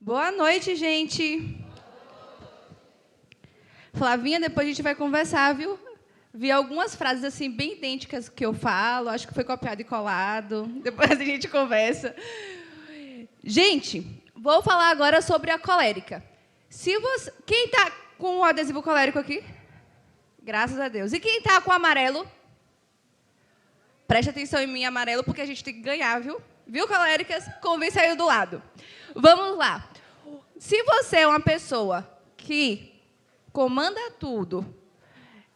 Boa noite, gente. Flavinha, depois a gente vai conversar, viu? Vi algumas frases assim bem idênticas que eu falo, acho que foi copiado e colado. Depois a gente conversa. Gente, vou falar agora sobre a colérica. Quem está com o adesivo colérico aqui? Graças a Deus. E quem está com o amarelo? Preste atenção em mim, amarelo, porque a gente tem que ganhar, viu? Viu, coléricas? Convence aí do lado. Vamos lá. Se você é uma pessoa que comanda tudo,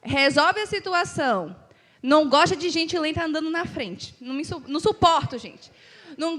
resolve a situação, não gosta de gente lenta andando na frente, não suporto, gente. Não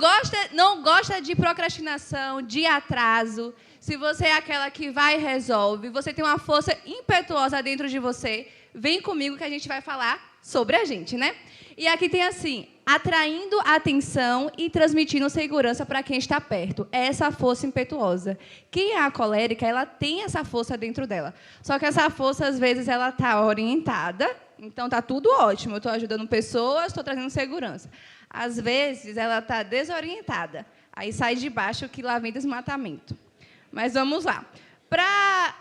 gosta de procrastinação, de atraso. Se você é aquela que vai e resolve, você tem uma força impetuosa dentro de você, vem comigo que a gente vai falar sobre a gente, né? E aqui tem assim, atraindo atenção e transmitindo segurança para quem está perto. É essa força impetuosa. Quem é a colérica, ela tem essa força dentro dela. Só que essa força, às vezes, ela está orientada, então está tudo ótimo. Eu estou ajudando pessoas, estou trazendo segurança. Às vezes, ela está desorientada. Aí sai de baixo que lá vem desmatamento. Mas vamos lá. Para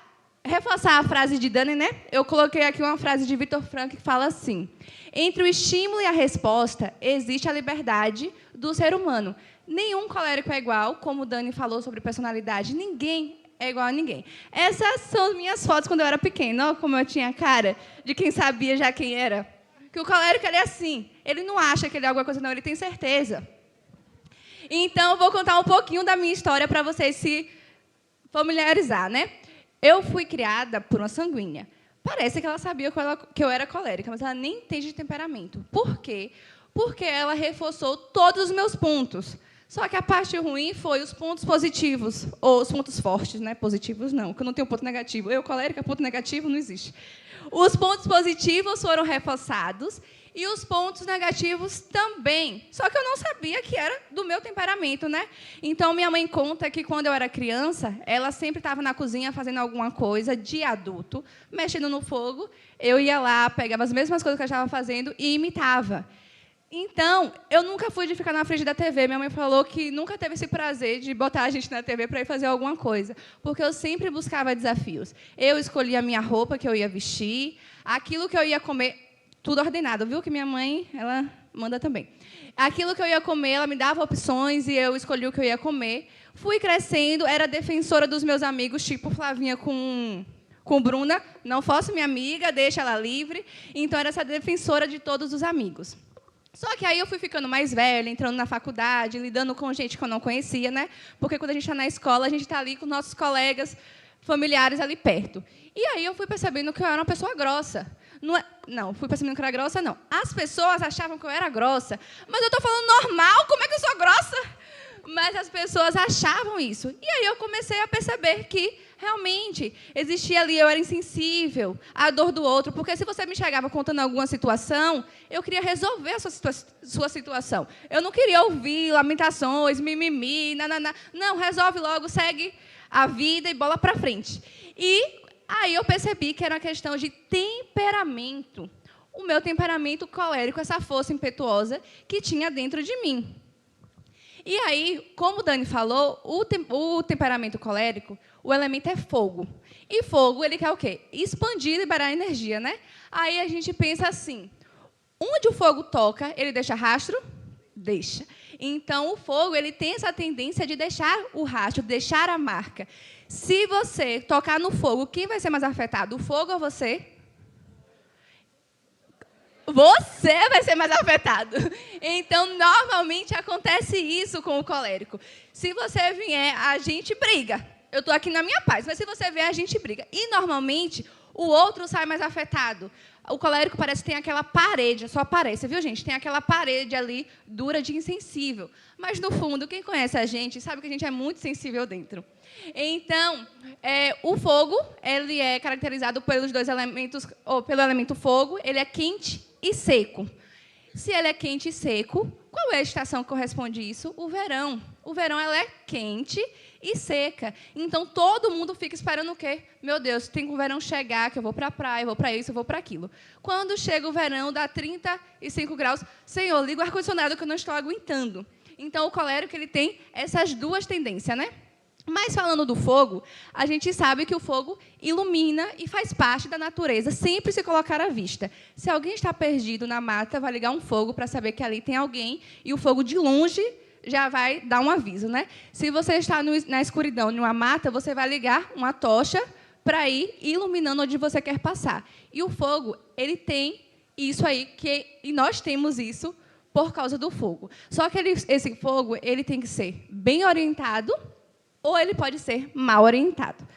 reforçar a frase de Dani, né? Eu coloquei aqui uma frase de Viktor Frankl que fala assim: entre o estímulo e a resposta, existe a liberdade do ser humano. Nenhum colérico é igual, como Dani falou sobre personalidade, ninguém é igual a ninguém. Essas são minhas fotos quando eu era pequena, olha como eu tinha cara de quem sabia já quem era. Que o colérico ele é assim, ele não acha que ele é alguma coisa, não, ele tem certeza. Então, eu vou contar um pouquinho da minha história para vocês se familiarizar, né? Eu fui criada por uma sanguínea. Parece que ela sabia que eu era colérica, mas ela nem entende de temperamento. Por quê? Porque ela reforçou todos os meus pontos. Só que a parte ruim foi os pontos positivos, ou os pontos fortes, né? Positivos não, porque eu não tenho ponto negativo. Eu, colérica, ponto negativo, não existe. Os pontos positivos foram reforçados e os pontos negativos também. Só que eu não sabia que era do meu temperamento, né? Então, minha mãe conta que, quando eu era criança, ela sempre estava na cozinha fazendo alguma coisa de adulto, mexendo no fogo. Eu ia lá, pegava as mesmas coisas que eu estava fazendo e imitava. Então, eu nunca fui de ficar na frente da TV. Minha mãe falou que nunca teve esse prazer de botar a gente na TV para ir fazer alguma coisa, porque eu sempre buscava desafios. Eu escolhia a minha roupa que eu ia vestir, aquilo que eu ia comer, tudo ordenado, viu? Que minha mãe, ela manda também. Aquilo que eu ia comer, ela me dava opções e eu escolhi o que eu ia comer. Fui crescendo, era defensora dos meus amigos, tipo Flavinha com Bruna. Não fosse minha amiga, deixa ela livre. Então, era essa defensora de todos os amigos. Só que aí eu fui ficando mais velha, entrando na faculdade, lidando com gente que eu não conhecia, né? Porque quando a gente está na escola, a gente está ali com nossos colegas, familiares ali perto. E aí eu fui percebendo que eu era uma pessoa grossa. Não, fui percebendo que eu era grossa, não. As pessoas achavam que eu era grossa. Mas eu estou falando normal, como é que eu sou grossa? Mas as pessoas achavam isso. E aí eu comecei a perceber que, realmente, existia ali, eu era insensível à dor do outro, porque se você me chegava contando alguma situação, eu queria resolver a sua situação. Eu não queria ouvir lamentações, mimimi, nananá. Não, resolve logo, segue a vida e bola para frente. E aí eu percebi que era uma questão de temperamento. O meu temperamento colérico, essa força impetuosa que tinha dentro de mim. E aí, como o Dani falou, o temperamento colérico, o elemento é fogo. E fogo, ele quer o quê? Expandir e liberar energia, né? Aí a gente pensa assim, onde o fogo toca, ele deixa rastro? Deixa. Então, o fogo, ele tem essa tendência de deixar o rastro, de deixar a marca. Se você tocar no fogo, quem vai ser mais afetado? O fogo ou você? Você vai ser mais afetado. Então, normalmente, acontece isso com o colérico. Se você vier, a gente briga. Eu estou aqui na minha paz, mas se você vier, a gente briga. E, normalmente, o outro sai mais afetado. O colérico parece que tem aquela parede, só parece, viu, gente? Tem aquela parede ali, dura de insensível. Mas, no fundo, quem conhece a gente sabe que a gente é muito sensível dentro. Então, o fogo, ele é caracterizado pelos dois elementos, ou pelo elemento fogo, ele é quente e seco. Se ele é quente e seco, qual é a estação que corresponde a isso? O verão. O verão ela é quente e seca. Então, todo mundo fica esperando o quê? Meu Deus, tem que o verão chegar, que eu vou para a praia, eu vou para isso, eu vou para aquilo. Quando chega o verão, dá 35 graus, Senhor, liga o ar-condicionado que eu não estou aguentando. Então, o colérico ele tem essas duas tendências, né? Mas, falando do fogo, a gente sabe que o fogo ilumina e faz parte da natureza, sempre se colocar à vista. Se alguém está perdido na mata, vai ligar um fogo para saber que ali tem alguém, e o fogo de longe já vai dar um aviso, né? Se você está na escuridão, numa mata, você vai ligar uma tocha para ir iluminando onde você quer passar. E o fogo, ele tem isso aí, e nós temos isso por causa do fogo. Só que esse fogo ele tem que ser bem orientado, ou ele pode ser mal orientado.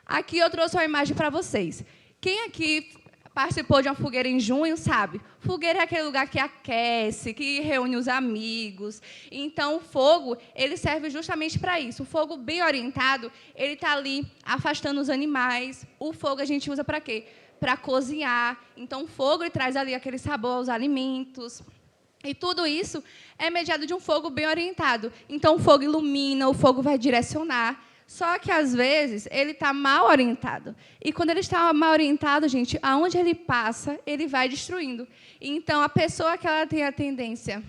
Aqui eu trouxe uma imagem para vocês. Quem aqui participou de uma fogueira em junho sabe, fogueira é aquele lugar que aquece, que reúne os amigos. Então, o fogo ele serve justamente para isso. O fogo bem orientado, ele está ali afastando os animais. O fogo a gente usa para quê? Para cozinhar. Então, o fogo ele traz ali aquele sabor aos alimentos. E tudo isso é mediado de um fogo bem orientado. Então, o fogo ilumina, o fogo vai direcionar. Só que, às vezes, ele está mal orientado. E, quando ele está mal orientado, gente, aonde ele passa, ele vai destruindo. Então, a pessoa que ela tem a tendência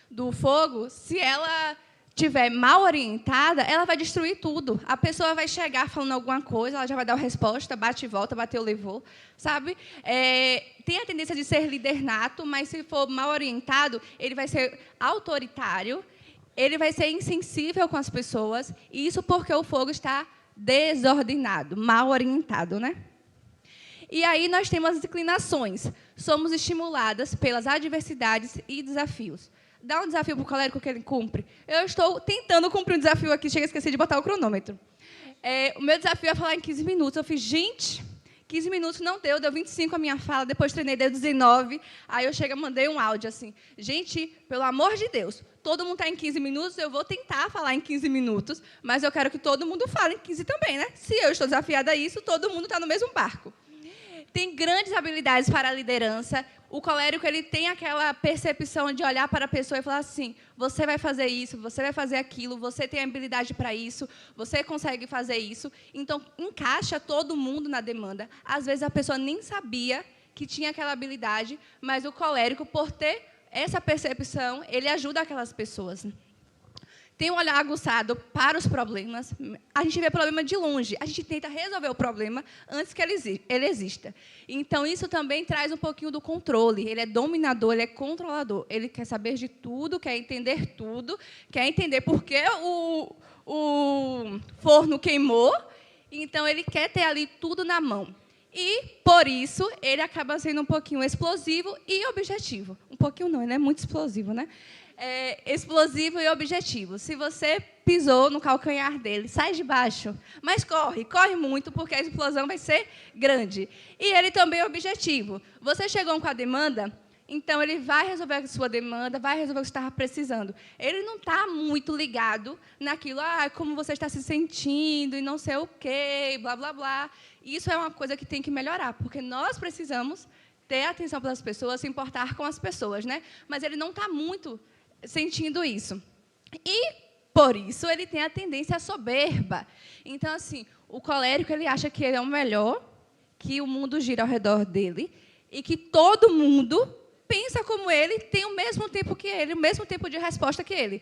do fogo, se ela estiver mal orientada, ela vai destruir tudo. A pessoa vai chegar falando alguma coisa, ela já vai dar uma resposta, bate e volta, bateu, levou, sabe? Tem a tendência de ser líder nato, mas, se for mal orientado, ele vai ser autoritário, ele vai ser insensível com as pessoas, e isso porque o fogo está desordenado, mal orientado, né? E aí nós temos as inclinações. Somos estimuladas pelas adversidades e desafios. Dá um desafio para o colérico que ele cumpre. Eu estou tentando cumprir um desafio aqui, chega a esquecer de botar o cronômetro. O meu desafio é falar em 15 minutos. Eu fiz, gente, 15 minutos não deu 25 a minha fala, depois treinei, deu 19. Aí eu mandei um áudio assim, gente, pelo amor de Deus, todo mundo está em 15 minutos, eu vou tentar falar em 15 minutos, mas eu quero que todo mundo fale em 15 também, né? Se eu estou desafiada a isso, todo mundo está no mesmo barco. Tem grandes habilidades para a liderança. O colérico ele tem aquela percepção de olhar para a pessoa e falar assim, você vai fazer isso, você vai fazer aquilo, você tem habilidade para isso, você consegue fazer isso. Então, encaixa todo mundo na demanda. Às vezes, a pessoa nem sabia que tinha aquela habilidade, mas o colérico, por ter essa percepção, ele ajuda aquelas pessoas. Tem um olhar aguçado para os problemas. A gente vê o problema de longe. A gente tenta resolver o problema antes que ele exista. Então, isso também traz um pouquinho do controle. Ele é dominador, ele é controlador. Ele quer saber de tudo, quer entender tudo, quer entender por que o forno queimou. Então, ele quer ter ali tudo na mão. E, por isso, ele acaba sendo um pouquinho explosivo e objetivo. Um pouquinho não, ele é muito explosivo, né? Explosivo e objetivo. Se você pisou no calcanhar dele, sai de baixo, mas corre muito, porque a explosão vai ser grande. E ele também é objetivo. Você chegou com a demanda, então ele vai resolver a sua demanda, vai resolver o que você estava precisando. Ele não está muito ligado naquilo, como você está se sentindo e não sei o quê, blá, blá, blá. Isso é uma coisa que tem que melhorar, porque nós precisamos ter atenção pelas pessoas, se importar com as pessoas, né? Mas ele não está muito sentindo isso. E, por isso, ele tem a tendência à soberba. Então, assim, o colérico ele acha que ele é o melhor, que o mundo gira ao redor dele, e que todo mundo pensa como ele, tem o mesmo tempo que ele, o mesmo tempo de resposta que ele.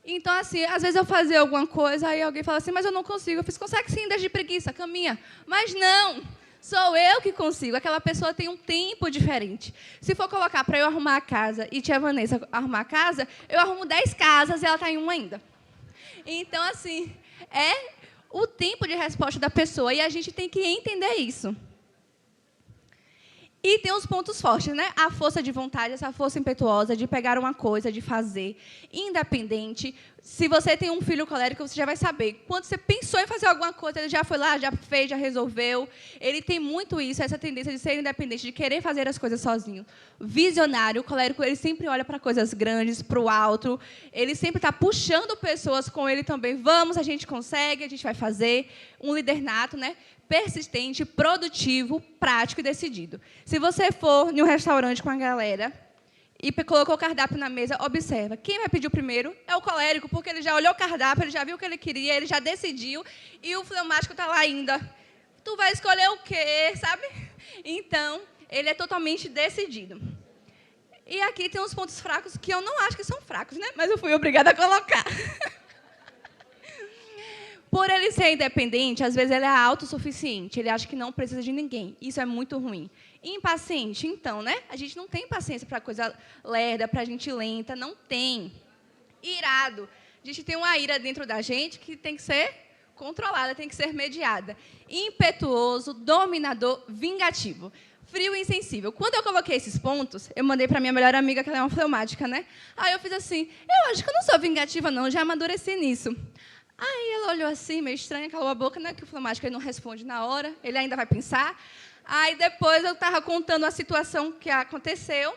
Então, assim, às vezes eu fazia alguma coisa, aí alguém fala assim, mas eu não consigo. Eu fiz, consegue sim, desde preguiça, caminha. Mas não! Sou eu que consigo. Aquela pessoa tem um tempo diferente. Se for colocar para eu arrumar a casa e tia Vanessa arrumar a casa, eu arrumo 10 casas e ela está em uma ainda. Então, assim, é o tempo de resposta da pessoa e a gente tem que entender isso. E tem os pontos fortes, né? A força de vontade, essa força impetuosa de pegar uma coisa, de fazer, independente. Se você tem um filho colérico, você já vai saber. Quando você pensou em fazer alguma coisa, ele já foi lá, já fez, já resolveu. Ele tem muito isso, essa tendência de ser independente, de querer fazer as coisas sozinho. Visionário, o colérico, ele sempre olha para coisas grandes, para o alto. Ele sempre está puxando pessoas com ele também. Vamos, a gente consegue, a gente vai fazer. Um líder nato, né? Persistente, produtivo, prático e decidido. Se você for em um restaurante com a galera e colocou o cardápio na mesa, observa. Quem vai pedir o primeiro é o colérico, porque ele já olhou o cardápio, ele já viu o que ele queria, ele já decidiu, e o fleumático está lá ainda. Tu vai escolher o quê, sabe? Então, ele é totalmente decidido. E aqui tem uns pontos fracos que eu não acho que são fracos, né? Mas eu fui obrigada a colocar. Por ele ser independente, às vezes ele é autossuficiente, ele acha que não precisa de ninguém. Isso é muito ruim. Impaciente, então, né? A gente não tem paciência para coisa lerda, para gente lenta, não tem. Irado. A gente tem uma ira dentro da gente que tem que ser controlada, tem que ser mediada. Impetuoso, dominador, vingativo. Frio e insensível. Quando eu coloquei esses pontos, eu mandei para minha melhor amiga, que ela é uma fleumática, né? Aí eu fiz assim, eu acho que eu não sou vingativa, não, já amadureci nisso. Aí ela olhou assim, meio estranha, calou a boca, né? Que o fleumático ele não responde na hora, ele ainda vai pensar. Aí depois eu estava contando a situação que aconteceu.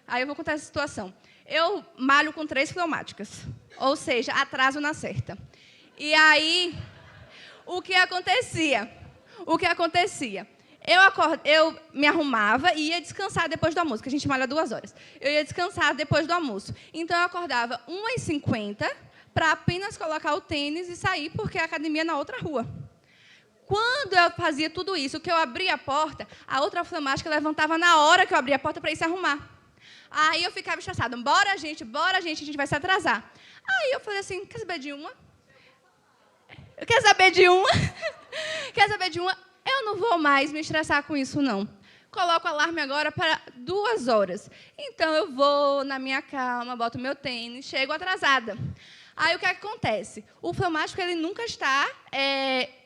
Aí eu vou contar essa situação. Eu malho com 3 fleumáticas, ou seja, atraso na certa. E aí, o que acontecia? Eu me arrumava e ia descansar depois do almoço, que a gente malha 2 horas. Eu ia descansar depois do almoço. Então, eu acordava 1h50 para apenas colocar o tênis e sair, porque a academia é na outra rua. Quando eu fazia tudo isso, que eu abria a porta, a outra fleumática levantava na hora que eu abria a porta para ir se arrumar. Aí eu ficava estressada. Bora, gente, a gente vai se atrasar. Aí eu falei assim, quer saber de uma? Quer saber de uma? Quer saber de uma? Eu não vou mais me estressar com isso, não. Coloco o alarme agora para 2 horas. Então, eu vou na minha calma, boto meu tênis, chego atrasada. Aí, o que acontece? O fleumático, ele nunca está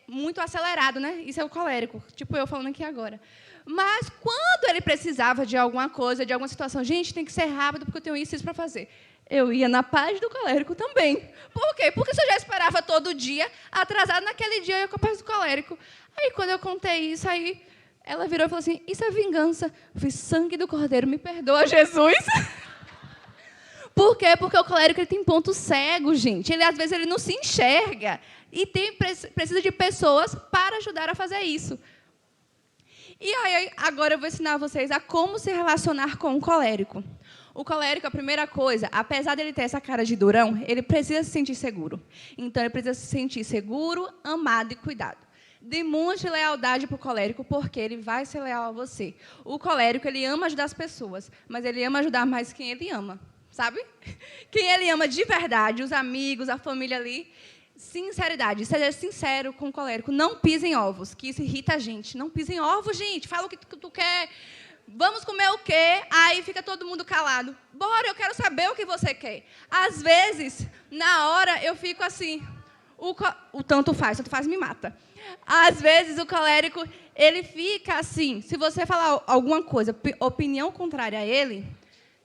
muito acelerado, né? Isso é o colérico, tipo eu falando aqui agora. Mas, quando ele precisava de alguma coisa, de alguma situação, gente, tem que ser rápido, porque eu tenho isso para fazer. Eu ia na paz do colérico também. Por quê? Porque se eu já esperava todo dia, atrasado naquele dia, eu ia com a paz do colérico. Aí, quando eu contei isso, aí ela virou e falou assim, isso é vingança. Eu fiz, sangue do cordeiro, me perdoa, Jesus. Por quê? Porque o colérico ele tem ponto cego, gente. Ele, às vezes, ele não se enxerga. E precisa de pessoas para ajudar a fazer isso. E aí, agora eu vou ensinar vocês a como se relacionar com o colérico. O colérico, a primeira coisa, apesar dele ter essa cara de durão, ele precisa se sentir seguro. Então, ele precisa se sentir seguro, amado e cuidado. Demonstre lealdade para o colérico, porque ele vai ser leal a você. O colérico, ele ama ajudar as pessoas, mas ele ama ajudar mais quem ele ama, sabe? Quem ele ama de verdade, os amigos, a família ali. Sinceridade, seja sincero com o colérico. Não pise em ovos, que isso irrita a gente. Não pise em ovos, gente. Fala o que tu quer. Vamos comer o quê? Aí fica todo mundo calado. Bora, eu quero saber o que você quer. Às vezes, na hora, eu fico assim... O tanto faz me mata. Às vezes, o colérico, ele fica assim... Se você falar alguma coisa, opinião contrária a ele,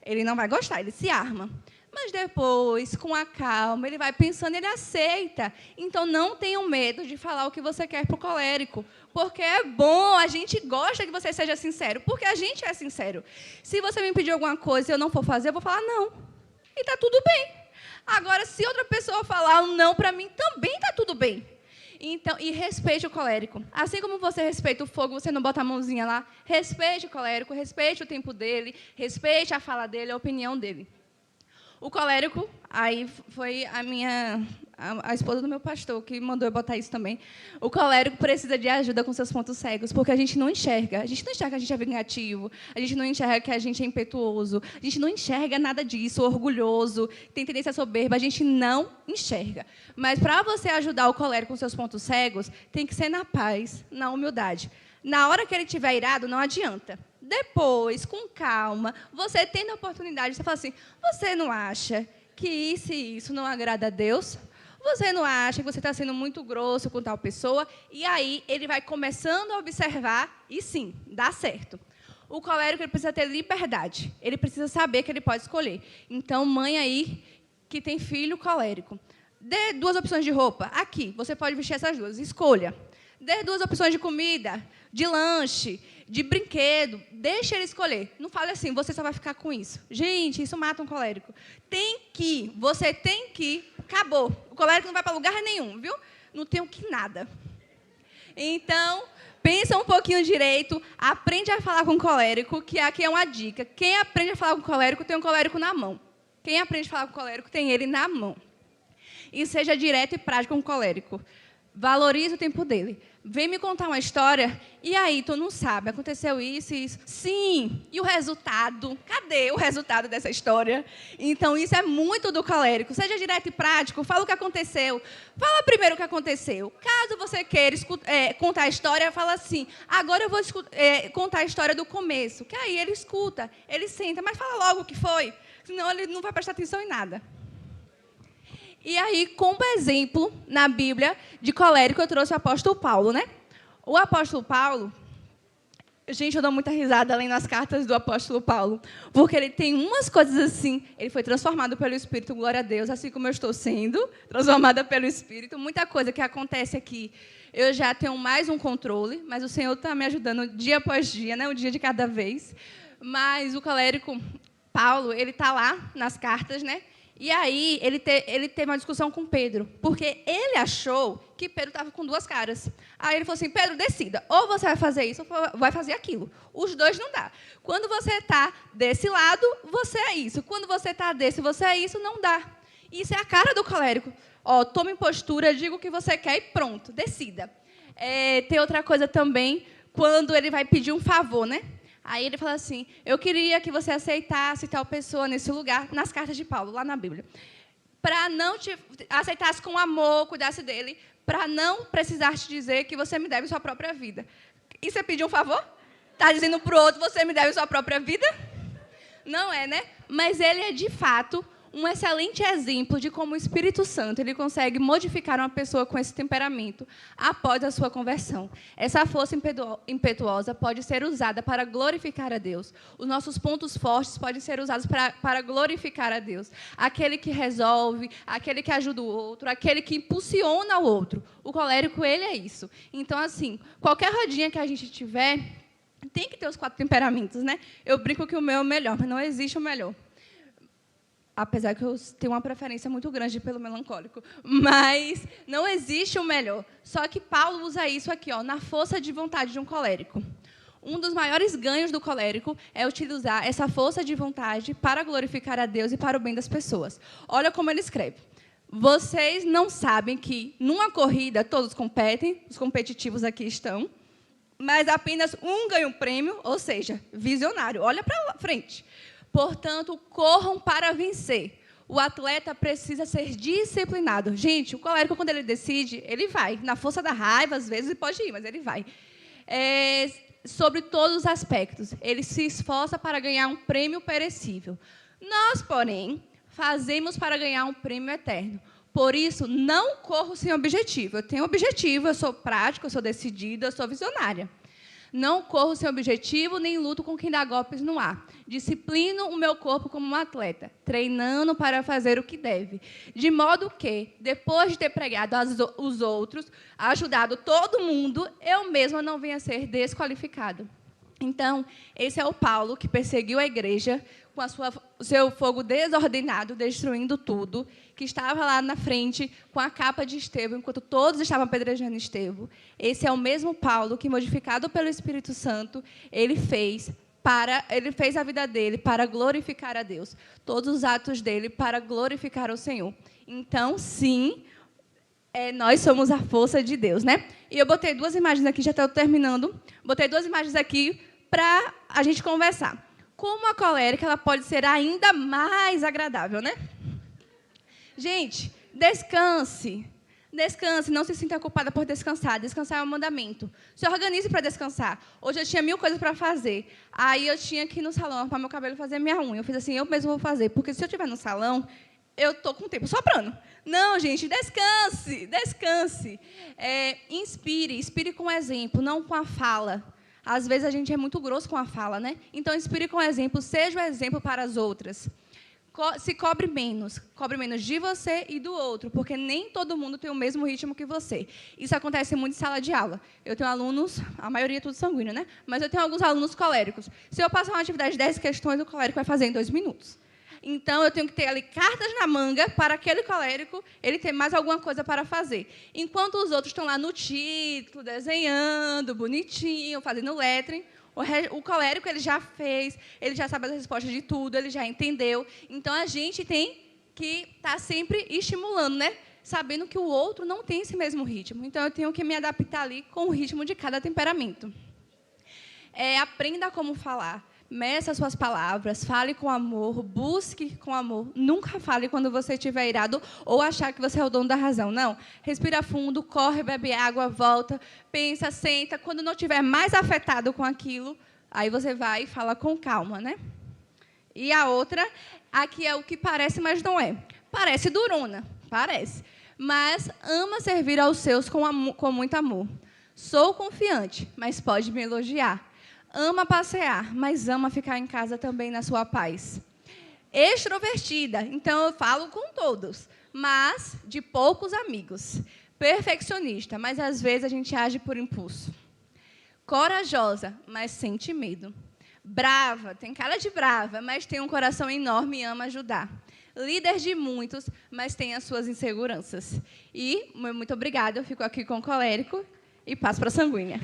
ele não vai gostar, ele se arma. Mas depois, com a calma, ele vai pensando, ele aceita. Então, não tenham medo de falar o que você quer para o colérico. Porque é bom, a gente gosta que você seja sincero. Porque a gente é sincero. Se você me pedir alguma coisa e eu não for fazer, eu vou falar não. E está tudo bem. Agora, se outra pessoa falar um não para mim, também está tudo bem. Então, e respeite o colérico. Assim como você respeita o fogo, você não bota a mãozinha lá. Respeite o colérico, respeite o tempo dele, respeite a fala dele, a opinião dele. O colérico, aí foi a esposa do meu pastor que mandou eu botar isso também. O colérico precisa de ajuda com seus pontos cegos, porque a gente não enxerga. A gente não enxerga que a gente é vingativo, a gente não enxerga que a gente é impetuoso, a gente não enxerga nada disso, orgulhoso, tem tendência soberba, a gente não enxerga. Mas, para você ajudar o colérico com seus pontos cegos, tem que ser na paz, na humildade. Na hora que ele estiver irado, não adianta. Depois, com calma, você tendo a oportunidade, você fala assim, você não acha que isso não agrada a Deus? Você não acha que você está sendo muito grosso com tal pessoa? E aí, ele vai começando a observar e, sim, dá certo. O colérico ele precisa ter liberdade. Ele precisa saber que ele pode escolher. Então, mãe aí, que tem filho colérico, dê 2 opções de roupa. Aqui, você pode vestir essas 2. Escolha. Dê 2 opções de comida, de lanche, de brinquedo. Deixa ele escolher. Não fale assim, você só vai ficar com isso. Gente, isso mata um colérico. Você tem que. Acabou. O colérico não vai para lugar nenhum, viu? Não tem o que nada. Então, pensa um pouquinho direito, aprende a falar com o colérico, que aqui é uma dica. Quem aprende a falar com o colérico tem um colérico na mão. Quem aprende a falar com o colérico tem ele na mão. E seja direto e prático com o colérico. Valorize o tempo dele. Vem me contar uma história, e aí, tu não sabe, aconteceu isso e isso. Sim, e o resultado? Cadê o resultado dessa história? Então, isso é muito do colérico. Seja direto e prático, fala o que aconteceu. Fala primeiro o que aconteceu. Caso você queira contar a história, fala assim, agora eu vou contar a história do começo. Que aí ele escuta, ele senta, mas fala logo o que foi, senão ele não vai prestar atenção em nada. E aí, como exemplo, na Bíblia, de colérico, eu trouxe o apóstolo Paulo, né? O apóstolo Paulo, gente, eu dou muita risada lendo as cartas do apóstolo Paulo, porque ele tem umas coisas assim, ele foi transformado pelo Espírito, glória a Deus, assim como eu estou sendo transformada pelo Espírito. Muita coisa que acontece aqui, eu já tenho mais um controle, mas o Senhor está me ajudando dia após dia, né? Um dia de cada vez. Mas o colérico Paulo, ele está lá nas cartas, né? E aí, ele teve uma discussão com Pedro, porque ele achou que Pedro estava com duas caras. Aí ele falou assim, Pedro, decida, ou você vai fazer isso, ou vai fazer aquilo. Os dois não dá. Quando você está desse lado, você é isso. Quando você está desse, você é isso, não dá. Isso é a cara do colérico. Ó, tome postura, diga o que você quer e pronto, decida. Tem outra coisa também, quando ele vai pedir um favor, né? Aí ele fala assim, eu queria que você aceitasse tal pessoa nesse lugar, nas cartas de Paulo, lá na Bíblia, para não te aceitasse com amor, cuidasse dele, para não precisar te dizer que você me deve sua própria vida. E você pediu um favor? Está dizendo para o outro, você me deve sua própria vida? Não é, né? Mas ele é, de fato, um excelente exemplo de como o Espírito Santo ele consegue modificar uma pessoa com esse temperamento após a sua conversão. Essa força impetuosa pode ser usada para glorificar a Deus. Os nossos pontos fortes podem ser usados para glorificar a Deus. Aquele que resolve, aquele que ajuda o outro, aquele que impulsiona o outro. O colérico, ele é isso. Então, assim, qualquer rodinha que a gente tiver, tem que ter os 4 temperamentos, né? Eu brinco que o meu é o melhor, mas não existe o melhor. Apesar que eu tenho uma preferência muito grande pelo melancólico. Mas não existe o melhor. Só que Paulo usa isso aqui, ó, na força de vontade de um colérico. Um dos maiores ganhos do colérico é utilizar essa força de vontade para glorificar a Deus e para o bem das pessoas. Olha como ele escreve. Vocês não sabem que, numa corrida, todos competem, os competitivos aqui estão, mas apenas um ganha um prêmio, ou seja, visionário. Olha para frente. Portanto, corram para vencer. O atleta precisa ser disciplinado. Gente, o colérico, quando ele decide, ele vai. Na força da raiva, às vezes, ele pode ir, mas ele vai. Sobre todos os aspectos. Ele se esforça para ganhar um prêmio perecível. Nós, porém, fazemos para ganhar um prêmio eterno. Por isso, não corro sem objetivo. Eu tenho objetivo, eu sou prática, eu sou decidida, eu sou visionária. Não corro sem objetivo, nem luto com quem dá golpes no ar. Disciplino o meu corpo como um atleta, treinando para fazer o que deve. De modo que, depois de ter pregado os outros, ajudado todo mundo, eu mesma não venha a ser desqualificado. Então, esse é o Paulo que perseguiu a igreja com o seu fogo desordenado, destruindo tudo, que estava lá na frente com a capa de Estevão, enquanto todos estavam apedrejando Estevão. Esse é o mesmo Paulo que, modificado pelo Espírito Santo, ele fez a vida dele para glorificar a Deus. Todos os atos dele para glorificar o Senhor. Então, sim, nós somos a força de Deus, né? E eu botei 2 imagens aqui, já estou terminando. Botei 2 imagens aqui para a gente conversar. Como a colérica ela pode ser ainda mais agradável, né? Gente, descanse. Descanse, não se sinta culpada por descansar. Descansar é um mandamento. Se organize para descansar. Hoje eu tinha 1000 coisas para fazer. Aí eu tinha que ir no salão arrumar meu cabelo e fazer minha unha. Eu fiz assim, eu mesmo vou fazer. Porque se eu estiver no salão, eu estou com o tempo sobrando. Não, gente, descanse. Descanse. Inspire com exemplo, não com a fala. Às vezes a gente é muito grosso com a fala, né? Então, inspire com exemplo, seja o exemplo para as outras. Se cobre menos de você e do outro, porque nem todo mundo tem o mesmo ritmo que você. Isso acontece muito em sala de aula. Eu tenho alunos, a maioria é tudo sanguíneo, né? Mas eu tenho alguns alunos coléricos. Se eu passar uma atividade de 10 questões, o colérico vai fazer em 2 minutos. Então, eu tenho que ter ali cartas na manga para aquele colérico ele ter mais alguma coisa para fazer. Enquanto os outros estão lá no título, desenhando, bonitinho, fazendo lettering, o colérico ele já fez, ele já sabe as respostas de tudo, ele já entendeu. Então, a gente tem que estar sempre estimulando, né? sabendo que o outro não tem esse mesmo ritmo. Então, eu tenho que me adaptar ali com o ritmo de cada temperamento. Aprenda como falar. Meça suas palavras, fale com amor, busque com amor. Nunca fale quando você estiver irado ou achar que você é o dono da razão. Não. Respira fundo, corre, bebe água, volta, pensa, senta. Quando não estiver mais afetado com aquilo, aí você vai e fala com calma, né? E a outra, aqui é o que parece, mas não é. Parece durona, parece. Mas ama servir aos seus com muito amor. Sou confiante, mas pode me elogiar. Ama passear, mas ama ficar em casa também na sua paz. Extrovertida, então eu falo com todos, mas de poucos amigos. Perfeccionista, mas às vezes a gente age por impulso. Corajosa, mas sente medo. Brava, tem cara de brava, mas tem um coração enorme e ama ajudar. Líder de muitos, mas tem as suas inseguranças. E, muito obrigada, eu fico aqui com o colérico e passo para a sanguínea.